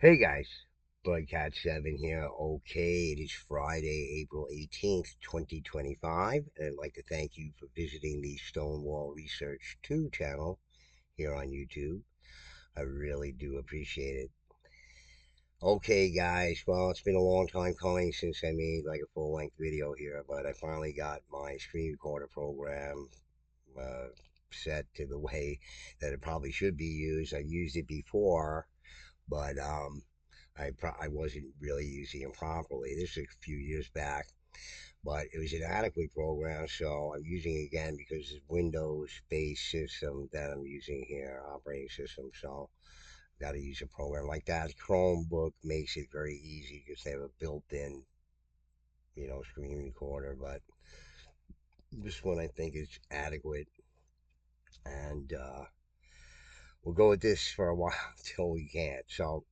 Hey guys, Bloodcat7 here. Okay, it is Friday, April 18th, 2025, and I'd like to thank you for visiting the Stonewall Research 2 channel here on YouTube. I really do appreciate it. Okay, guys, well, it's been a long time coming since I made like a full length video here, but I finally got my screen recorder program uh, set to the way that it probably should be used. I've used it before, but I wasn't really using it properly. This is a few years back, but it was an adequate program, so I'm using it again because it's Windows-based system that I'm using here, operating system. So got to use a program like that. Chromebook makes it very easy because they have a built-in, screen recorder. But this one I think is adequate, and we'll go with this for a while until we can't. So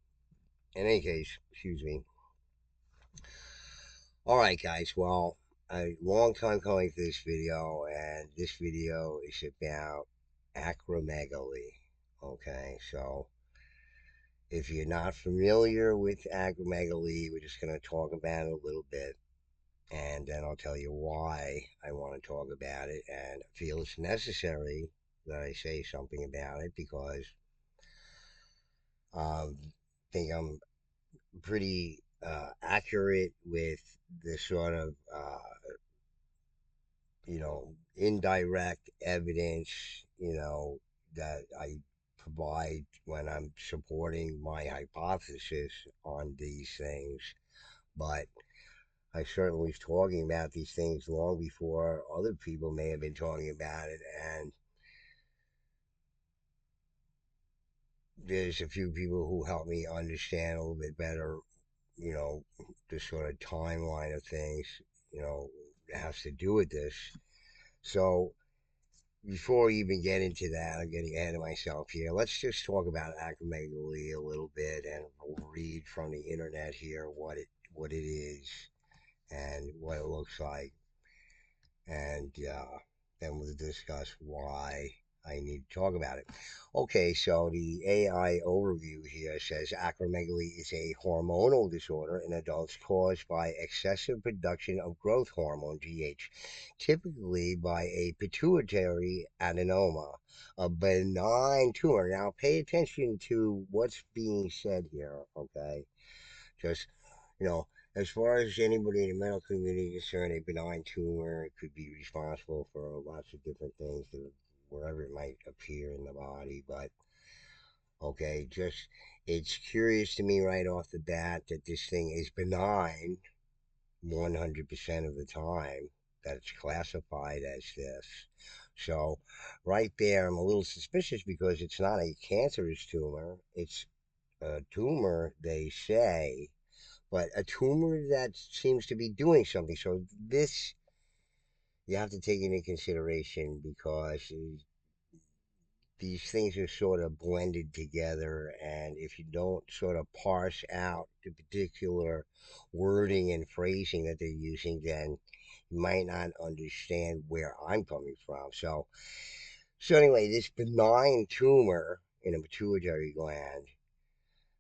in any case, excuse me. All right, guys. Well, a long time coming for this video, and this video is about acromegaly. Okay, so if you're not familiar with acromegaly, we're just going to talk about it a little bit, and then I'll tell you why I want to talk about it, and I feel it's necessary that I say something about it because I think I'm pretty accurate with the sort of indirect evidence, that I provide when I'm supporting my hypothesis on these things. But I certainly was talking about these things long before other people may have been talking about it. And there's a few people who help me understand a little bit better, you know, the sort of timeline of things, that has to do with this. So before we even get into that, I'm getting ahead of myself here. Let's just talk about acromegaly a little bit, and we'll read from the internet here what it is and what it looks like, and then we'll discuss why I need to talk about it. Okay, so the AI overview here says acromegaly is a hormonal disorder in adults caused by excessive production of growth hormone GH, typically by a pituitary adenoma, a benign tumor. Now, pay attention to what's being said here, okay? Just, you know, as far as anybody in the medical community is concerned, a benign tumor could be responsible for lots of different things, wherever it might appear in the body. But okay, just it's curious to me right off the bat that this thing is benign 100% of the time that it's classified as this. So, right there, I'm a little suspicious because it's not a cancerous tumor. It's a tumor, they say, but a tumor that seems to be doing something. So this you have to take into consideration because these things are sort of blended together, and if you don't sort of parse out the particular wording and phrasing that they're using, then you might not understand where I'm coming from. So anyway, this benign tumor in a pituitary gland.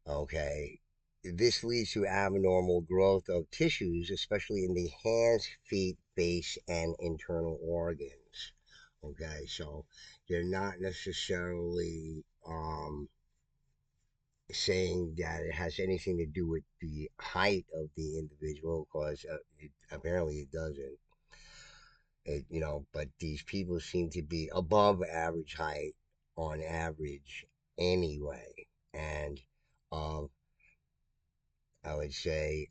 Okay. This leads to abnormal growth of tissues, especially in the hands, feet, face, and internal organs. Okay, so they're not necessarily saying that it has anything to do with the height of the individual, because apparently it doesn't. But these people seem to be above average height on average anyway, and of I would say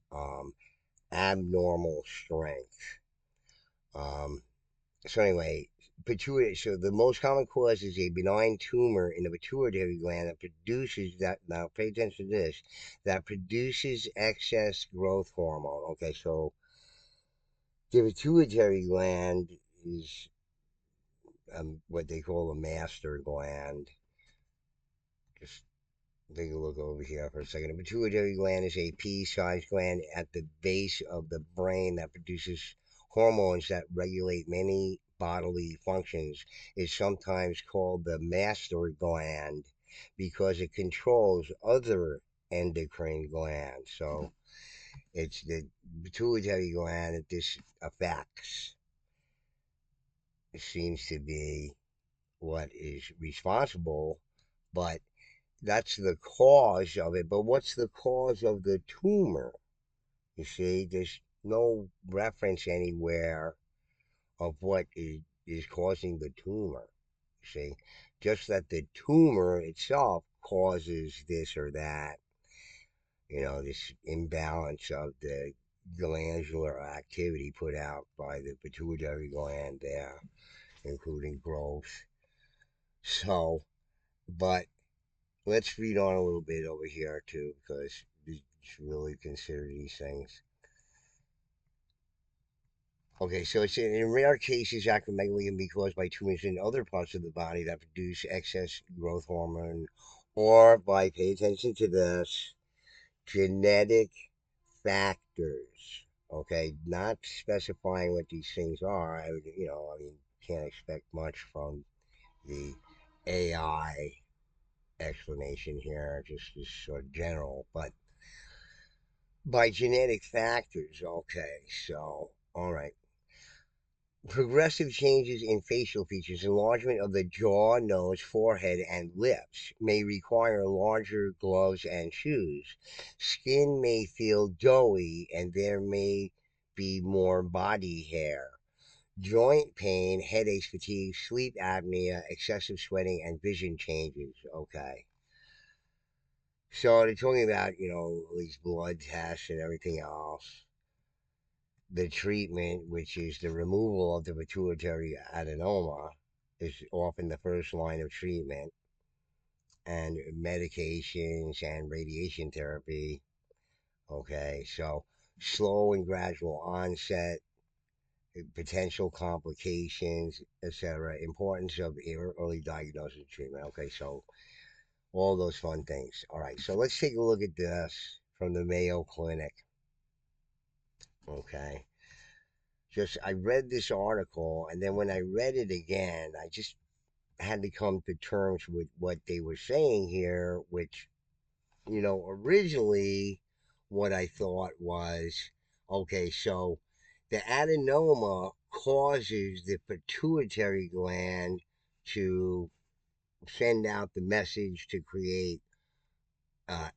abnormal strength. Um, so anyway, pituitary. So the most common cause is a benign tumor in the pituitary gland that produces that. Now pay attention to this. That produces excess growth hormone. Okay, so the pituitary gland is what they call a master gland. Just take a look over here for a second. The pituitary gland is a pea-sized gland at the base of the brain that produces hormones that regulate many bodily functions. It's sometimes called the master gland because it controls other endocrine gland. So it's the pituitary gland that this affects. It seems to be what is responsible, but that's the cause of it. But what's the cause of the tumor? You see, there's no reference anywhere of what is causing the tumor. You see, just that the tumor itself causes this or that, this imbalance of the glandular activity put out by the pituitary gland there, including growth. So, but let's read on a little bit over here too, because we should really consider these things. Okay, so it's in rare cases, acromegaly can be caused by tumors in other parts of the body that produce excess growth hormone, or by, pay attention to this, genetic factors. Okay, not specifying what these things are. Can't expect much from the AI explanation here, just sort of general, but by genetic factors. Okay, so, all right. Progressive changes in facial features, enlargement of the jaw, nose, forehead, and lips may require larger gloves and shoes. Skin may feel doughy and there may be more body hair. Joint pain, headaches, fatigue, sleep apnea, excessive sweating, and vision changes. Okay. So they're talking about, these blood tests and everything else. The treatment, which is the removal of the pituitary adenoma, is often the first line of treatment, and medications and radiation therapy. Okay, so slow and gradual onset, potential complications, etc. Importance of early diagnosis and treatment. Okay, so all those fun things. All right, so let's take a look at this from the Mayo Clinic. Okay, just I read this article, and then when I read it again, I just had to come to terms with what they were saying here, which, originally what I thought was, okay, so the adenoma causes the pituitary gland to send out the message to create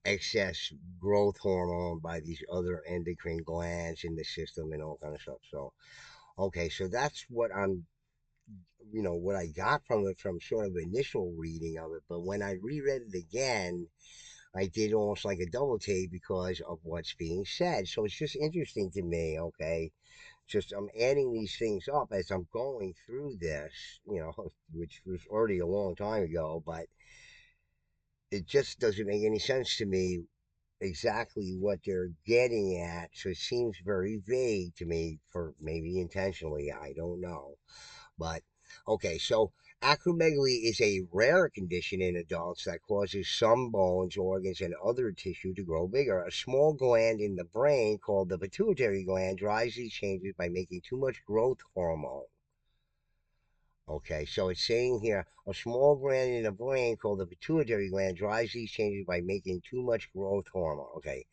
excess growth hormone by these other endocrine glands in the system and all kind of stuff. So, okay, so that's what I got from it from sort of initial reading of it. But when I reread it again, I did almost like a double take because of what's being said. So it's just interesting to me, okay? Just I'm adding these things up as I'm going through this, which was already a long time ago, but it just doesn't make any sense to me exactly what they're getting at. So it seems very vague to me, for maybe intentionally, I don't know. But okay, so acromegaly is a rare condition in adults that causes some bones, organs, and other tissue to grow bigger. A small gland in the brain called the pituitary gland drives these changes by making too much growth hormone. Okay, so it's saying here a small gland in the brain called the pituitary gland drives these changes by making too much growth hormone. Okay,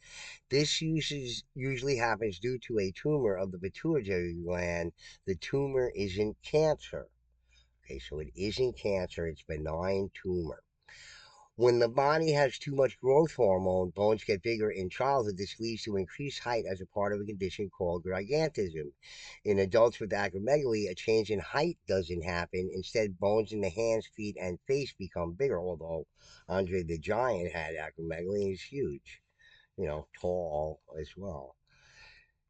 this usually happens due to a tumor of the pituitary gland. The tumor isn't cancer. Okay, so it isn't cancer, it's benign tumor. When the body has too much growth hormone, bones get bigger in childhood. This leads to increased height as a part of a condition called gigantism. In adults with acromegaly, a change in height doesn't happen. Instead, bones in the hands, feet, and face become bigger, although Andre the Giant had acromegaly and he's huge, tall as well.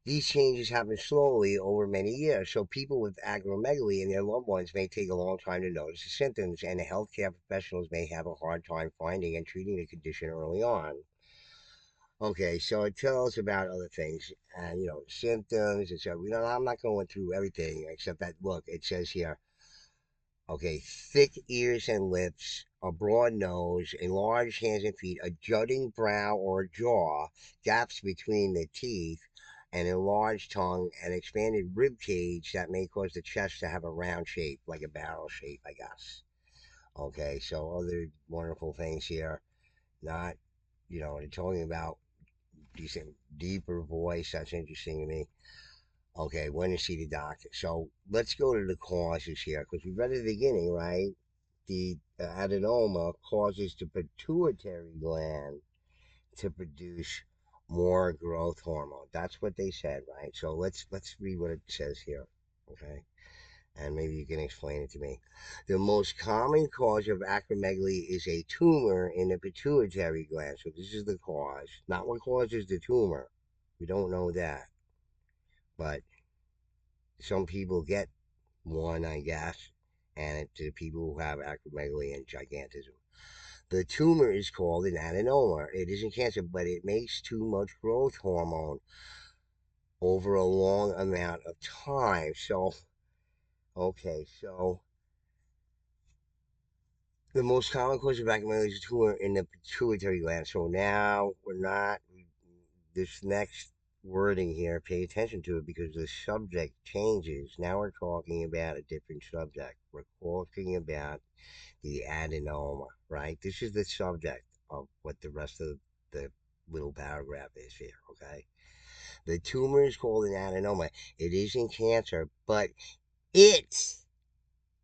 These changes happen slowly over many years, so people with acromegaly and their loved ones may take a long time to notice the symptoms, and the healthcare professionals may have a hard time finding and treating the condition early on. Okay, so it tells about other things and symptoms, etc. I'm not going through everything except that. Look, it says here. Okay, thick ears and lips, a broad nose, enlarged hands and feet, a jutting brow or jaw, gaps between the teeth, an enlarged tongue, an expanded rib cage that may cause the chest to have a round shape, like a barrel shape, I guess. Okay, so other wonderful things here. Not, they're talking about decent, deeper voice. That's interesting to me. Okay, when to see the doctor. So let's go to the causes here because we read at the beginning, right? The adenoma causes the pituitary gland to produce more growth hormone. That's what they said, right? So let's read what it says here, okay? And maybe you can explain it to me. The most common cause of acromegaly is a tumor in the pituitary gland. So this is the cause, not what causes the tumor. We don't know that, but some people get one, I guess, and it's the people who have acromegaly and gigantism. The tumor is called an adenoma. It isn't cancer, but it makes too much growth hormone over a long amount of time. So, okay, so the most common cause of acromegaly is a tumor in the pituitary gland. So now we're not, this next wording here, pay attention to it because the subject changes. Now we're talking about a different subject. We're talking about the adenoma, right? This is the subject of what the rest of the little paragraph is here, okay? The tumor is called an adenoma. It isn't cancer, but it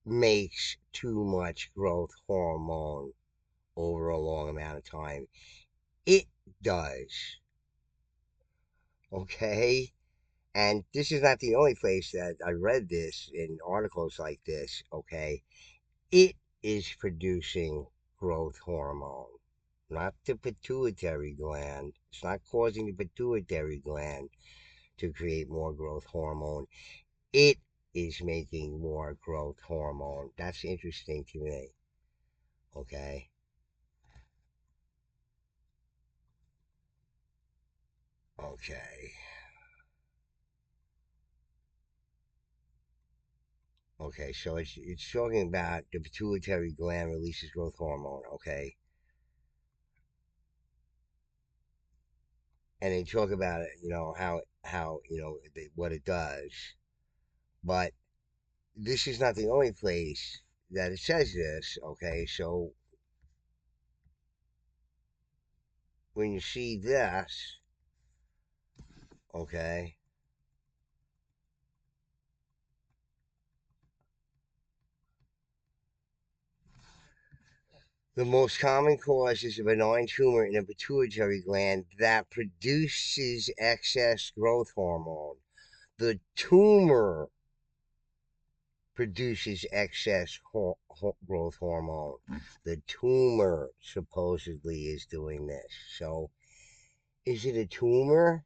makes too much growth hormone over a long amount of time. It does, okay? And this is not the only place that I read this in articles like this, okay? It is producing growth hormone, not the pituitary gland. It's not causing the pituitary gland to create more growth hormone. It is making more growth hormone. That's interesting to me. Okay. Okay. Okay. So it's talking about the pituitary gland releases growth hormone. Okay. And they talk about it, how what it does. But this is not the only place that it says this. Okay. So when you see this, okay, the most common cause is a benign tumor in the pituitary gland that produces excess growth hormone. The tumor produces excess growth hormone. The tumor supposedly is doing this. So, is it a tumor?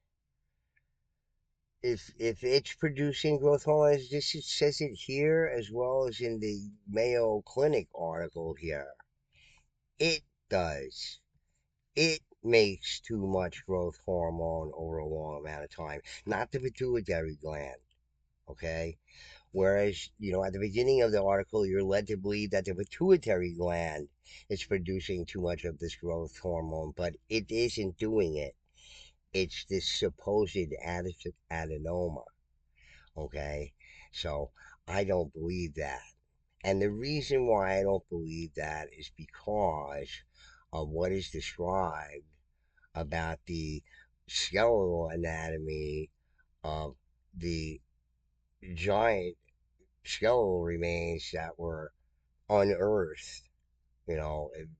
If it's producing growth hormone, as this it says it here as well as in the Mayo Clinic article here, it does. It makes too much growth hormone over a long amount of time, not the pituitary gland. Okay. Whereas, at the beginning of the article, you're led to believe that the pituitary gland is producing too much of this growth hormone, but it isn't doing it. It's this supposed adenoma. Okay. So I don't believe that. And the reason why I don't believe that is because of what is described about the skeletal anatomy of the giant skeletal remains that were unearthed,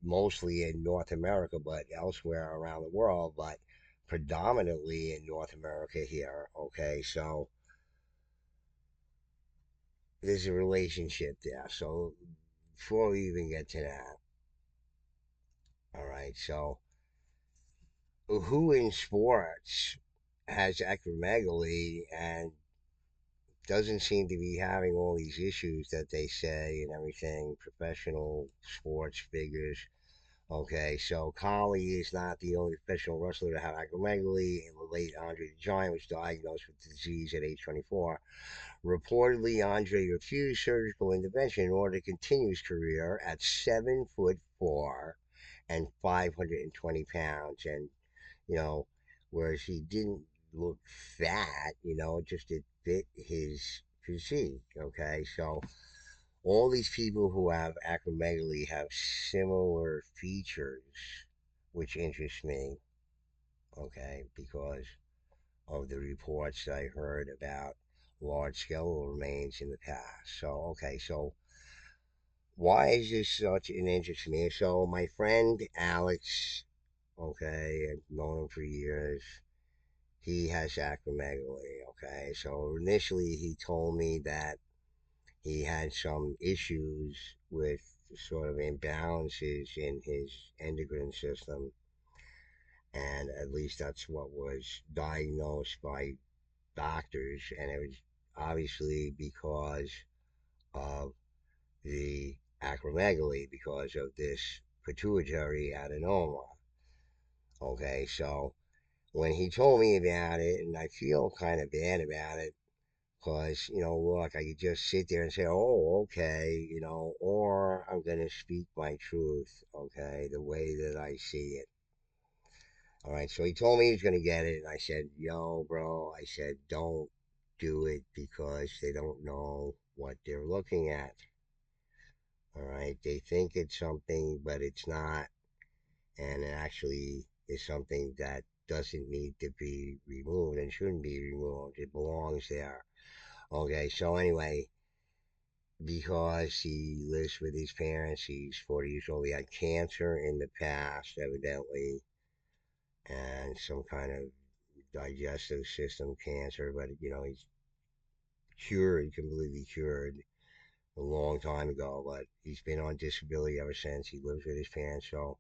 mostly in North America, but elsewhere around the world, but predominantly in North America here. Okay, so there's a relationship there. So before we even get to that, all right, so who in sports has acromegaly and doesn't seem to be having all these issues that they say and everything, professional sports figures. Okay, so Collie is not the only professional wrestler to have acromegaly. In the late Andre the Giant was diagnosed with the disease at age 24. Reportedly, Andre refused surgical intervention in order to continue his career at 7'4" and 520 pounds. And, you know, whereas he didn't look fat, just it fit his physique. Okay, so all these people who have acromegaly have similar features. which interests me, okay, because of the reports that I heard about large skeletal remains in the past. So, okay, so why is this such an interest to me? So, my friend Alex, okay, I've known him for years. He has acromegaly, okay. So, initially, he told me that he had some issues with sort of imbalances in his endocrine system, and at least that's what was diagnosed by doctors, and it was obviously because of the acromegaly, because of this pituitary adenoma. Okay, so when he told me about it, and I feel kind of bad about it, because, look, I could just sit there and say, oh, okay, or I'm going to speak my truth, okay, the way that I see it. All right, so he told me he was going to get it, and I said, yo, bro, I said, don't do it because they don't know what they're looking at. All right, they think it's something, but it's not, and it actually is something that doesn't need to be removed and shouldn't be removed. It belongs there. Okay, so anyway, because he lives with his parents, he's 40 years old. He had cancer in the past, evidently, and some kind of digestive system cancer, but he's cured, completely cured a long time ago, but he's been on disability ever since. He lives with his parents, so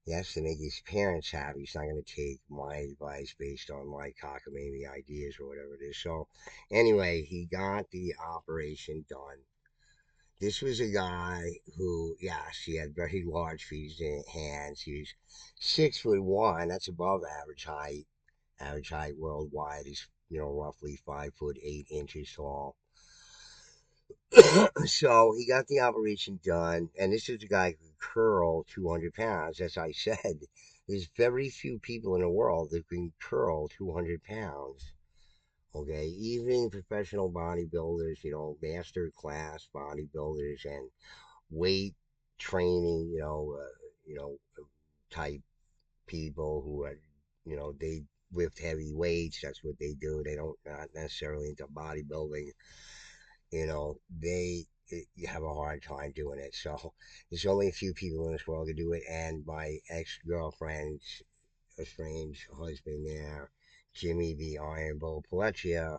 he has to make his parents happy. He's not going to take my advice based on my cockamamie ideas or whatever it is. So, anyway, he got the operation done. This was a guy who, yes, he had very large feet and hands. He was 6'1". That's above average height. Average height worldwide is, roughly 5'8" tall. So he got the operation done, and this is a guy who could curl 200 pounds. As I said, there's very few people in the world that can curl 200 pounds. Okay, even professional bodybuilders, master class bodybuilders and weight training, type people who are, they lift heavy weights. That's what they do. They don't not necessarily into bodybuilding. You have a hard time doing it. So there's only a few people in this world who do it. And my ex girlfriend's estranged husband there, Jimmy the Iron Bull Pelletier,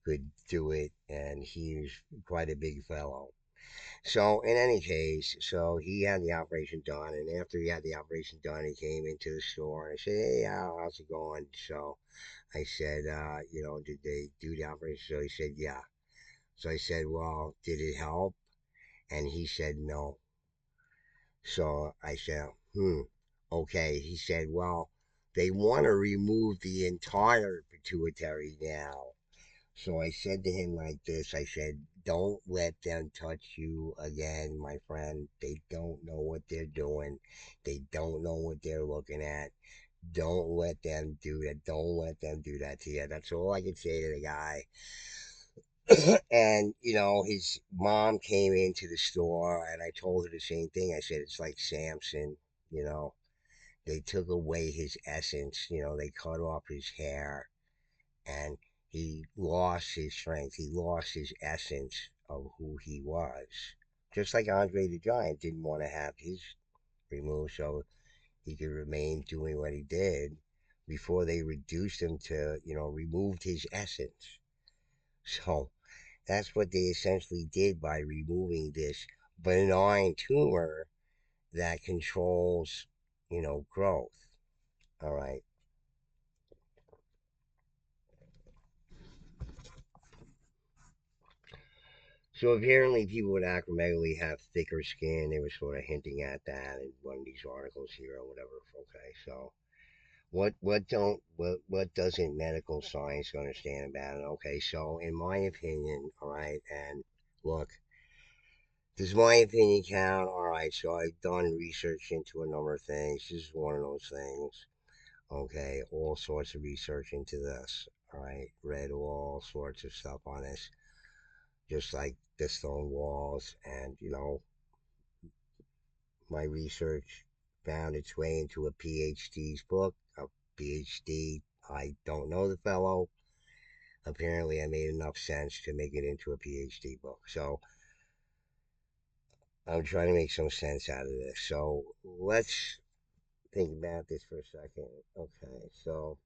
could do it, and he's quite a big fellow. So in any case, so he had the operation done, and after he had the operation done, he came into the store and I said, "Hey, Al, how's it going?" So I said, "Did they do the operation?" So he said, "Yeah." So I said, "Well, did it help?" And he said, "No." So I said, okay. He said, "Well, they want to remove the entire pituitary now." So I said to him like this, I said, "Don't let them touch you again, my friend. They don't know what they're doing. They don't know what they're looking at. Don't let them do that. Don't let them do that to you." That's all I could say to the guy. And, his mom came into the store and I told her the same thing. I said, it's like Samson, you know, they took away his essence, they cut off his hair and he lost his strength. He lost his essence of who he was. Just like Andre the Giant didn't want to have his removed so he could remain doing what he did before they reduced him to, removed his essence. So that's what they essentially did by removing this benign tumor that controls, growth. All right. So apparently, people with acromegaly have thicker skin. They were sort of hinting at that in one of these articles here or whatever. Okay, so what doesn't medical science understand about it? Okay, so in my opinion, all right, and look, does my opinion count? All right, so I've done research into a number of things. This is one of those things. Okay, all sorts of research into this. All right, read all sorts of stuff on this, just like the stone walls, and my research. found its way into a PhD's book. A PhD, I don't know the fellow. Apparently, I made enough sense to make it into a PhD book. So I'm trying to make some sense out of this. So let's think about this for a second. Okay, so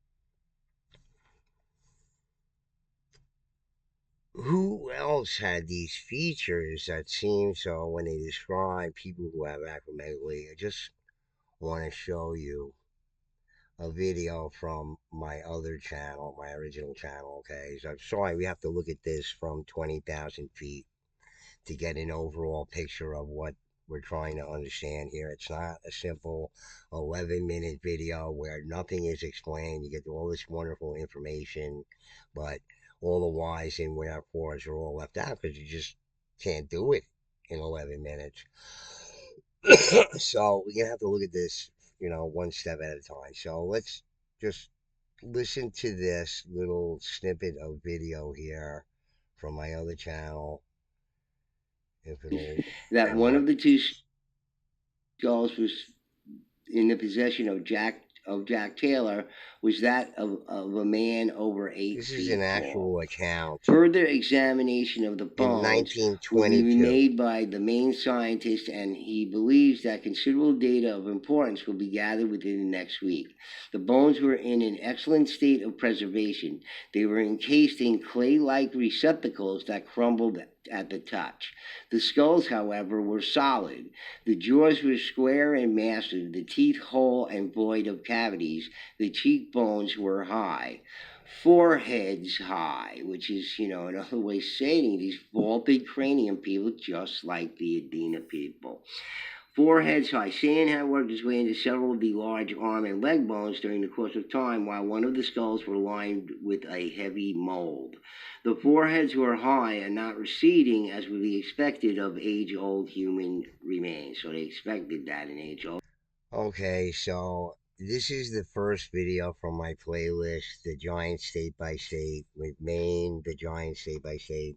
who else had these features that seem so when they describe people who have acromegaly? I just want to show you a video from my other channel, my original channel. Okay, so I'm sorry, we have to look at this from 20,000 feet to get an overall picture of what we're trying to understand here. It's not a simple 11-minute video where nothing is explained. You get all this wonderful information, but all the whys and wherefores are all left out because you just can't do it in 11 minutes. So we're gonna have to look at this, one step at a time. So let's just listen to this little snippet of video here from my other channel, if it'll That one work. of the two skulls was in the possession of Jack Taylor was that of a man over eight This is an feet tall. actual account Further examination of the in bones will be 1922. made by the main scientist, and he believes that considerable data of importance will be gathered within the next week. The bones were in an excellent state of preservation. They were encased in clay like receptacles that crumbled at the touch. The skulls, however, were solid. The jaws were square and massive, the teeth whole and void of cavities. The cheekbones were high, foreheads high, which is, another way of saying these vaulted cranium people, just like the Adena people. Foreheads high. Sand had worked its way into several of the large arm and leg bones during the course of time, while one of the skulls were lined with a heavy mold. The foreheads were high and not receding, as would be expected of age-old human remains. So they expected that in age-old. Okay, so this is the first video from my playlist, The Giant State by State, with Maine, The Giant State by State.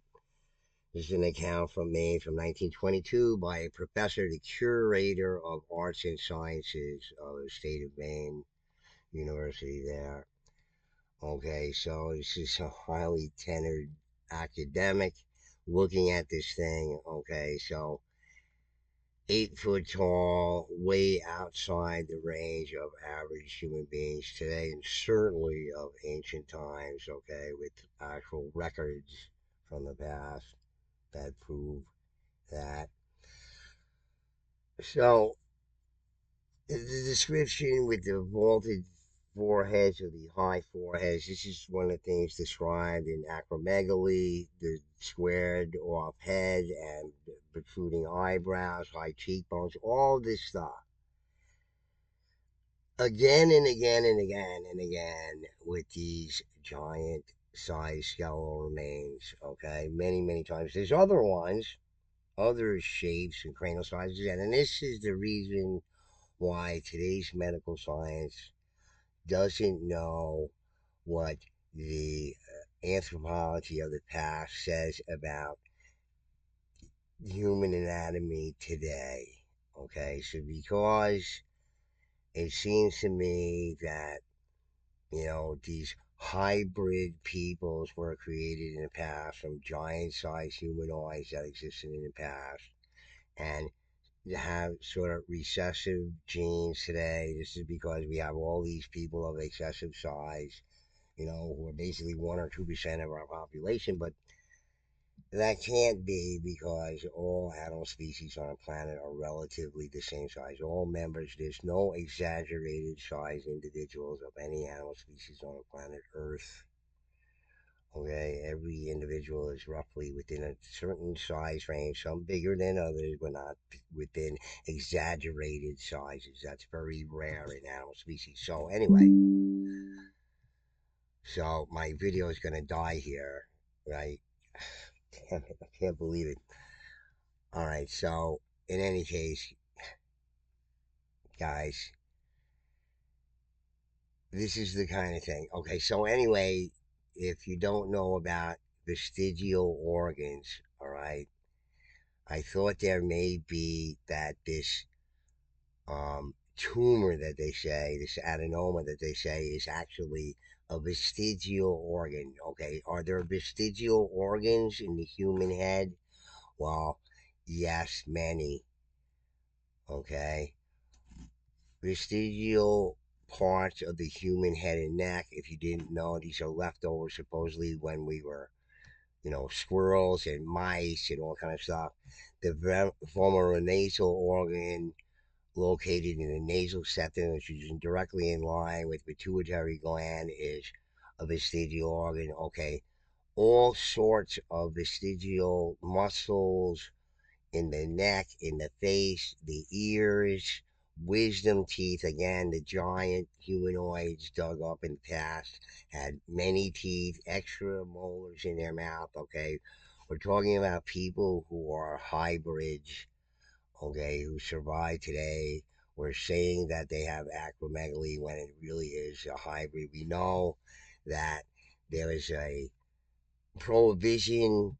This is an account from Maine from 1922 by a professor, the curator of arts and sciences of the state of Maine University there. Okay, so this is a highly tenured academic looking at this thing. Okay, so 8 foot tall, way outside the range of average human beings today, and certainly of ancient times. Okay, with actual records from the past that prove that. So the description with the vaulted foreheads or the high foreheads, this is one of the things described in acromegaly, the squared off head and protruding eyebrows, high cheekbones, all this stuff. Again and again and again and again with these giant size skeletal remains, okay? Many, many times. There's other ones, other shapes and cranial sizes, and this is the reason why today's medical science doesn't know what the anthropology of the past says about human anatomy today. Okay, so because it seems to me that, these hybrid peoples were created in the past from giant sized humanoids that existed in the past, and have sort of recessive genes today. This is because we have all these people of excessive size, who are basically 1 or 2% of our population. But that can't be because all animal species on the planet are relatively the same size. All members, there's no exaggerated size individuals of any animal species on the planet Earth. Okay, every individual is roughly within a certain size range, some bigger than others, but not within exaggerated sizes. That's very rare in animal species. So, anyway, so my video is going to die here, right? Damn it, I can't believe it. All right, so in any case, guys, this is the kind of thing. Okay, so anyway, if you don't know about vestigial organs, all right, I thought there may be that this tumor that they say, this adenoma that they say is actually a vestigial organ. Okay, are there vestigial organs in the human head? Well, yes, many. Okay, vestigial parts of the human head and neck. If you didn't know, these are leftovers supposedly when we were, squirrels and mice and all kind of stuff. The vomeronasal organ located in the nasal septum, which is directly in line with pituitary gland, is a vestigial organ. Okay, all sorts of vestigial muscles in the neck, in the face, the ears, wisdom teeth. Again, the giant humanoids dug up in the past had many teeth, extra molars in their mouth. Okay, we're talking about people who are hybrids, okay, who survive today. We're saying that they have acromegaly when it really is a hybrid. We know that there is a prohibition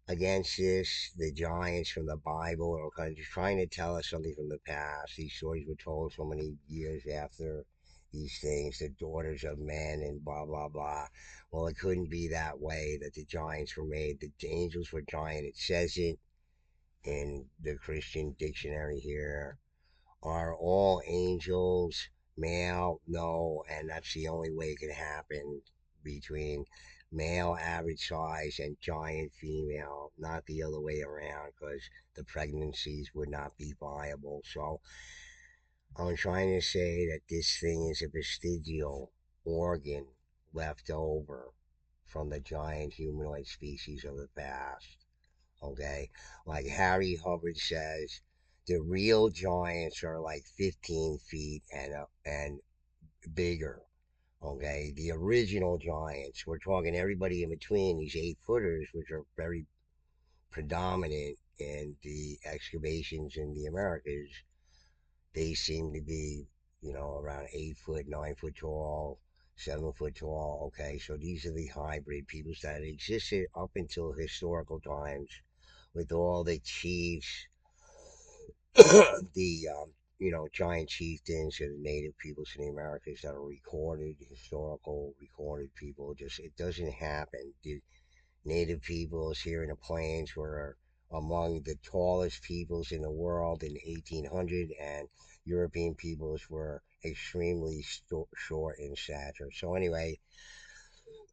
against this. The giants from the Bible are kind of just trying to tell us something from the past. These stories were told so many years after these things, the daughters of men and blah, blah, blah. Well, it couldn't be that way that the giants were made. The angels were giant. It says it in the Christian dictionary here. Are all angels male? No, and that's the only way it can happen between male average size and giant female, not the other way around, because the pregnancies would not be viable. So I'm trying to say that this thing is a vestigial organ left over from the giant humanoid species of the past. Okay, like Harry Hubbard says, the real giants are like 15 feet and bigger. Okay, the original giants. We're talking everybody in between these 8 footers, which are very predominant in the excavations in the Americas. They seem to be, around 8 foot, 9 foot tall, 7 foot tall. Okay, so these are the hybrid peoples that existed up until historical times with all the chiefs, the giant chieftains and the native peoples in the Americas that are recorded, historical recorded people. Just it doesn't happen. The native peoples here in the plains were among the tallest peoples in the world in 1800, and European peoples were extremely short in stature. So anyway,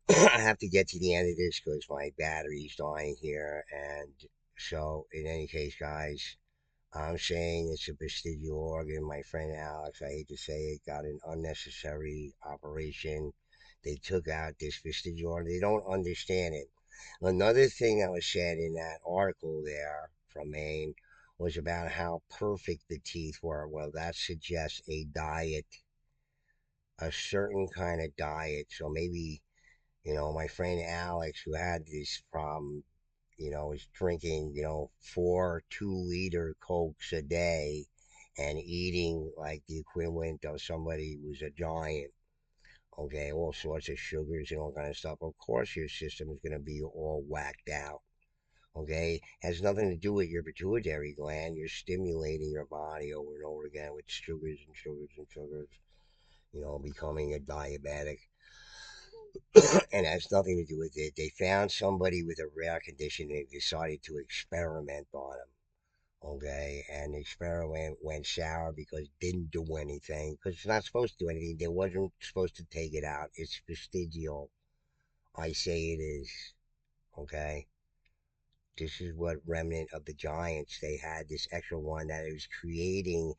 I have to get to the end of this because my battery's dying here, and so in any case, guys, I'm saying it's a vestigial organ. My friend Alex, I hate to say it, got an unnecessary operation. They took out this vestigial organ. They don't understand it. Another thing that was said in that article there from Maine was about how perfect the teeth were. Well, that suggests a diet, a certain kind of diet. So maybe, my friend Alex, who had this problem, is drinking, 4 2-liter Cokes a day and eating like the equivalent of somebody who's a giant. Okay, all sorts of sugars and all kind of stuff. Of course, your system is going to be all whacked out. Okay, has nothing to do with your pituitary gland. You're stimulating your body over and over again with sugars and sugars and sugars. Becoming a diabetic, and it has nothing to do with it. They found somebody with a rare condition and decided to experiment on him. Okay, and the experiment went sour because it didn't do anything. Because it's not supposed to do anything. They wasn't supposed to take it out. It's vestigial. I say it is. Okay, this is what remnant of the giants. They had this extra one that it was creating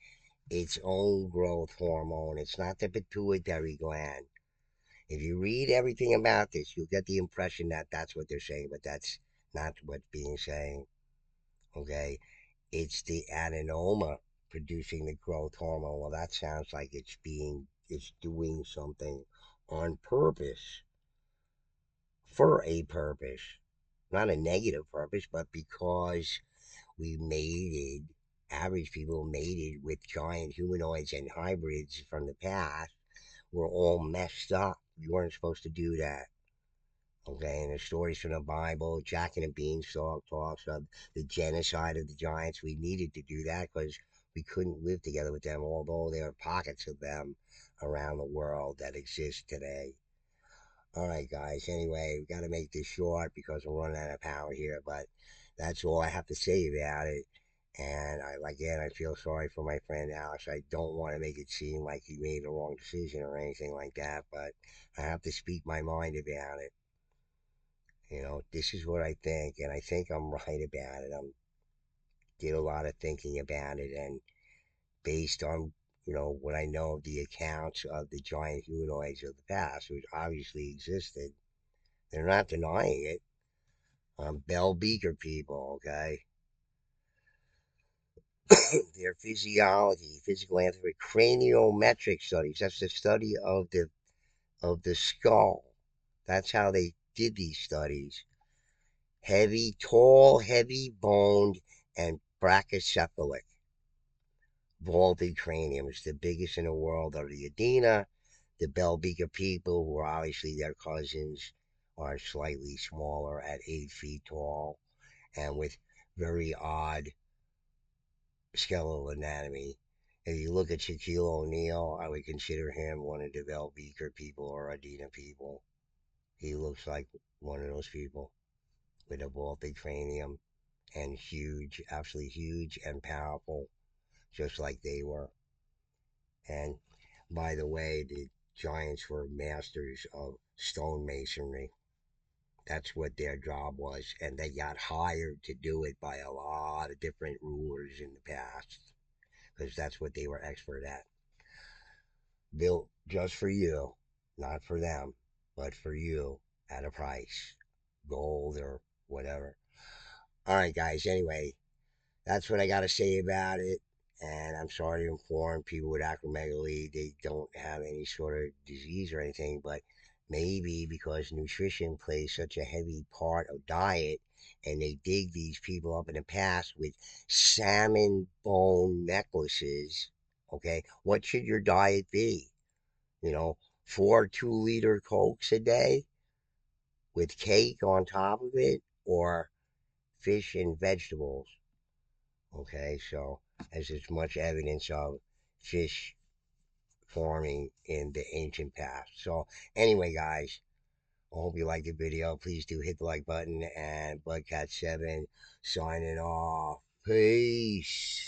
its own growth hormone. It's not the pituitary gland. If you read everything about this, you'll get the impression that that's what they're saying, but that's not what's being saying. Okay, it's the adenoma producing the growth hormone. Well, that sounds like it's doing something on purpose, for a purpose, not a negative purpose, but because we mated, average people mated with giant humanoids and hybrids from the past, we're all messed up. You weren't supposed to do that. Okay, and the stories from the Bible, Jack and the Beanstalk talks of the genocide of the giants. We needed to do that because we couldn't live together with them, although there are pockets of them around the world that exist today. All right, guys. Anyway, we got to make this short because we're running out of power here. But that's all I have to say about it. And again, I feel sorry for my friend Alex. I don't want to make it seem like he made the wrong decision or anything like that. But I have to speak my mind about it. This is what I think, and I think I'm right about it. I did a lot of thinking about it, and based on what I know of the accounts of the giant humanoids of the past, which obviously existed, they're not denying it. Bell Beaker people, okay? Their physiology, physical anthropy, craniometric studies. That's the study of the skull. That's how they did these studies. Heavy, tall, heavy boned, and brachycephalic. Vaulted craniums. The biggest in the world are the Adena. The Bell Beaker people, who are obviously their cousins, are slightly smaller at 8 feet tall and with very odd skeletal anatomy. If you look at Shaquille O'Neal, I would consider him one of the Bell Beaker people or Adena people. He looks like one of those people with a vaulted cranium and huge, absolutely huge and powerful, just like they were. And by the way, the Giants were masters of stonemasonry. That's what their job was, and they got hired to do it by a lot of different rulers in the past because that's what they were expert at. Built just for you, not for them, but for you at a price, gold or whatever. All right, guys. Anyway, that's what I got to say about it. And I'm sorry to inform people with acromegaly they don't have any sort of disease or anything, but maybe because nutrition plays such a heavy part of diet, and they dig these people up in the past with salmon bone necklaces. Okay, what should your diet be? You know, 4 2-liter Cokes a day with cake on top of it, or fish and vegetables. Okay, so as there's much evidence of fish farming in the ancient past. So anyway, guys, I hope you liked the video. Please do hit the like button, and Budcat7 signing off. Peace.